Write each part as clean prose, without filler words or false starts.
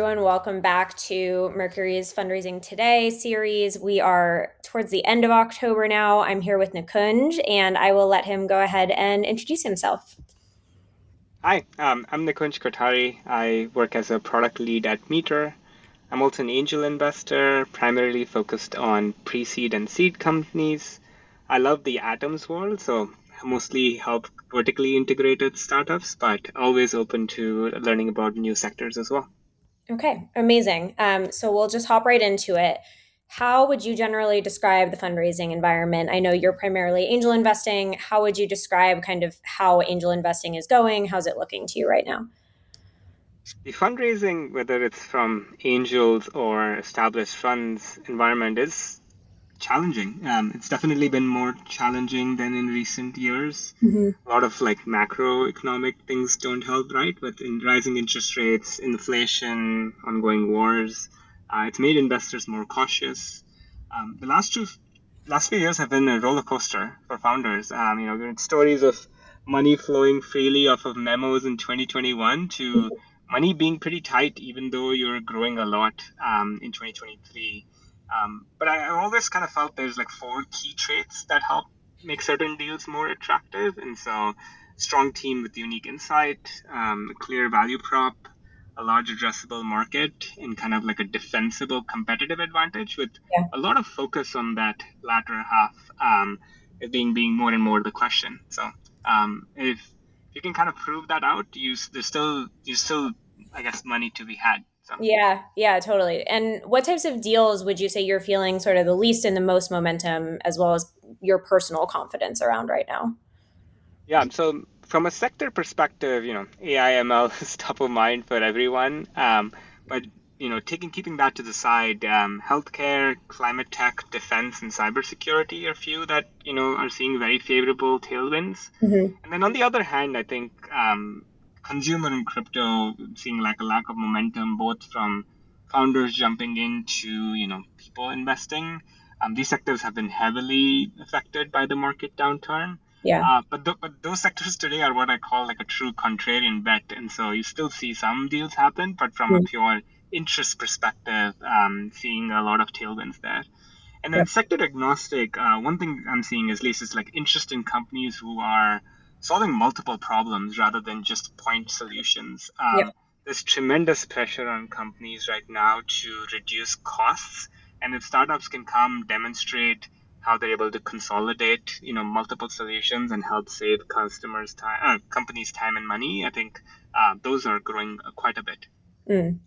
everyone. Welcome back to Mercury's Fundraising Today series. We are towards the end of October now. I'm here with Nikunj, and I will let him go ahead and introduce himself. Hi, I'm Nikunj Kothari. I work as a product lead at Meter. I'm also an angel investor, primarily focused on pre-seed and seed companies. I love the atoms world, so I mostly help vertically integrated startups, but always open to learning about new sectors as well. Okay, amazing. So we'll just hop right into it. How would you generally describe the fundraising environment? I know you're primarily angel investing. How would you describe kind of how angel investing is going? How's it looking to you right now? The fundraising, whether it's from angels or established funds environment, is challenging. It's definitely been more challenging than in recent years. Mhm. A lot of like macroeconomic things don't help, right? But in rising interest rates, inflation, ongoing wars, it's made investors more cautious. The last few years have been a roller coaster for founders. There are stories of money flowing freely off of memos in 2021 to money being pretty tight, even though you're growing a lot in 2023. But I always kind of felt there's like four key traits that help make certain deals more attractive. And so, strong team with unique insight, a clear value prop, a large addressable market, and kind of like a defensible competitive advantage with Yeah. a lot of focus on that latter half, it being more and more the question. So, if you can kind of prove that out, there's still I guess money to be had. So. Yeah, yeah, totally. And what types of deals would you say you're feeling sort of the least and the most momentum, as well as your personal confidence around right now? Yeah, so from a sector perspective, AI ML is top of mind for everyone. But keeping that to the side, healthcare, climate tech, defense, and cybersecurity are few that are seeing very favorable tailwinds. Hmm. And then on the other hand, I think consumer and crypto seeing like a lack of momentum, both from founders jumping into people investing. These sectors have been heavily affected by the market downturn. Yeah. But those sectors today are what I call like a true contrarian bet, and so you still see some deals happen, but from a Mm. pure interest perspective, seeing a lot of tailwinds there. And then Yep. sector agnostic, one thing I'm seeing at least is like interest in companies who are solving multiple problems rather than just point solutions. Yep. There's tremendous pressure on companies right now to reduce costs, and if startups can come demonstrate how they're able to consolidate, multiple solutions and help save customers time, companies time and money, I think those are growing quite a bit.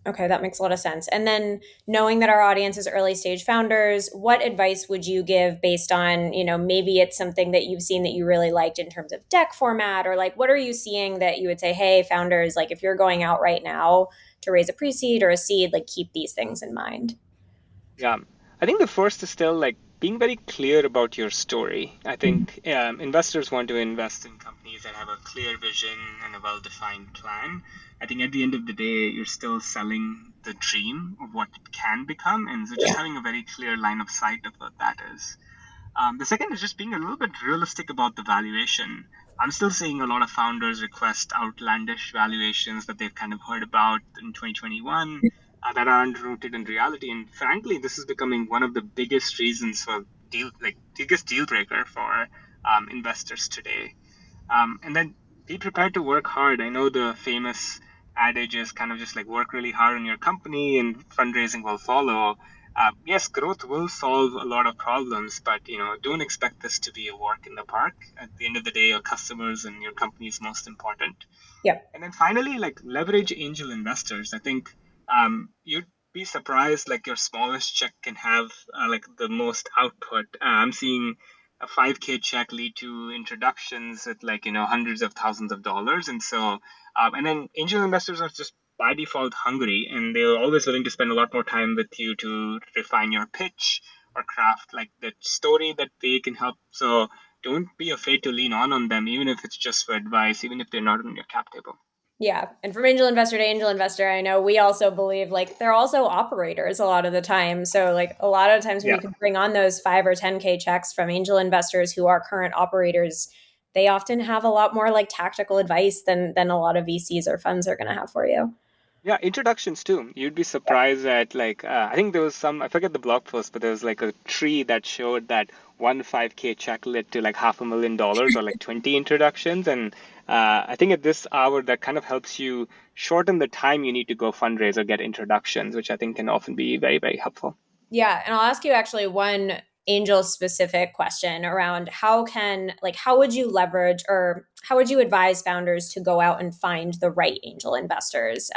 Okay, that makes a lot of sense. And then knowing that our audience is early stage founders, what advice would you give based on, maybe it's something that you've seen that you really liked in terms of deck format, or like what are you seeing that you would say, hey, founders, like if you're going out right now to raise a pre-seed or a seed, like keep these things in mind? Yeah, I think the first is still like being very clear about your story. I think investors want to invest in companies that have a clear vision and a well-defined plan. I think at the end of the day, you're still selling the dream of what it can become, and so just Yeah. having a very clear line of sight of what that is. The second is just being a little bit realistic about the valuation. I'm still seeing a lot of founders request outlandish valuations that they've kind of heard about in 2021 that aren't rooted in reality. And frankly, this is becoming one of the biggest reasons for biggest deal breaker for investors today. And then be prepared to work hard. I know the famous adage is kind of just like work really hard on your company and fundraising will follow. Yes, growth will solve a lot of problems, but don't expect this to be a walk in the park. At the end of the day, your customers and your company is most important. Yeah. And then finally, like leverage angel investors. I think you'd be surprised, like your smallest check can have like the most output. I'm seeing a 5K check lead to introductions at like hundreds of thousands of dollars, and so and then angel investors are just by default hungry, and they're always willing to spend a lot more time with you to refine your pitch or craft like the story that they can help. So don't be afraid to lean on them, even if it's just for advice, even if they're not on your cap table. Yeah. And from angel investor to angel investor, I know we also believe like they're also operators a lot of the time. So like a lot of times when Yeah. you can bring on those 5 or 10K checks from angel investors who are current operators, they often have a lot more like tactical advice than a lot of VCs or funds are going to have for you. Yeah, introductions too. You'd be surprised at like I think there was some, I forget the blog post, but there was like a tree that showed that one 5K check led to like $500,000 or like 20 introductions, and I think at this hour that kind of helps you shorten the time you need to go fundraise or get introductions, which I think can often be very, very helpful. Yeah, and I'll ask you actually one angel specific question around how would you leverage or how would you advise founders to go out and find the right angel investors?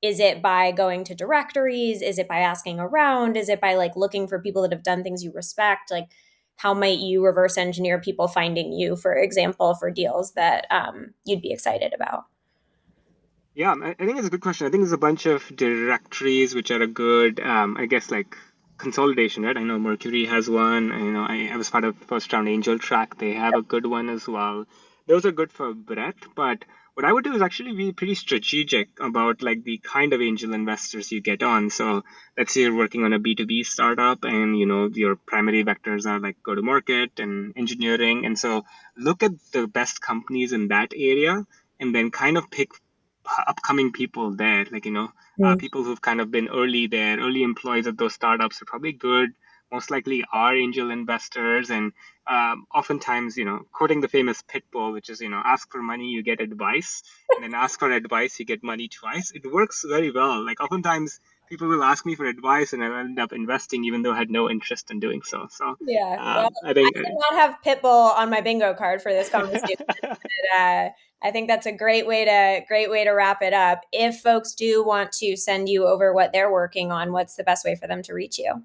Is it by going to directories? Is it by asking around? Is it by like looking for people that have done things you respect? Like, how might you reverse engineer people finding you, for example, for deals that you'd be excited about? Yeah, I think it's a good question. I think there's a bunch of directories which are a good, I guess, like consolidation, right? I know Mercury has one. I was part of first round Angel Track. They have a good one as well. Those are good for breadth, but what I would do is actually be pretty strategic about like the kind of angel investors you get on. So let's say you're working on a B2B startup and your primary vectors are like go to market and engineering. And so look at the best companies in that area and then kind of pick upcoming people there, like people who've kind of been early there, early employees at those startups are probably good, most likely are angel investors. And oftentimes, quoting the famous pitbull, which is ask for money you get advice, and then ask for advice you get money twice. It works very well. Like oftentimes people will ask me for advice and I'll end up investing even though I had no interest in doing so. So Yeah. Well, I I think could not have Pitbull on my bingo card for this conversation. I think that's a great way to wrap it up. If folks do want to send you over what they're working on, what's the best way for them to reach you?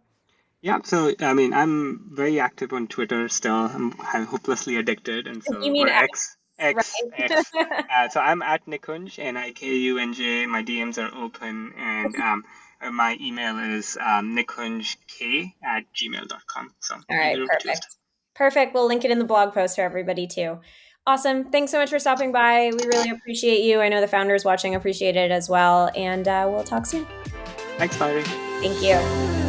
Yeah, so I mean, I'm very active on Twitter still. I'm hopelessly addicted, and You so mean or X, X. right? So I'm at Nikunj, Nikunj. My DMs are open, and my email is nikunjk@gmail.com. So All right, either of two is. perfect. Perfect. We'll link it in the blog post for everybody too. Awesome. Thanks so much for stopping by. We really appreciate you. I know the founders watching appreciate it as well. And we'll talk soon. Thanks, Byron. Thank you.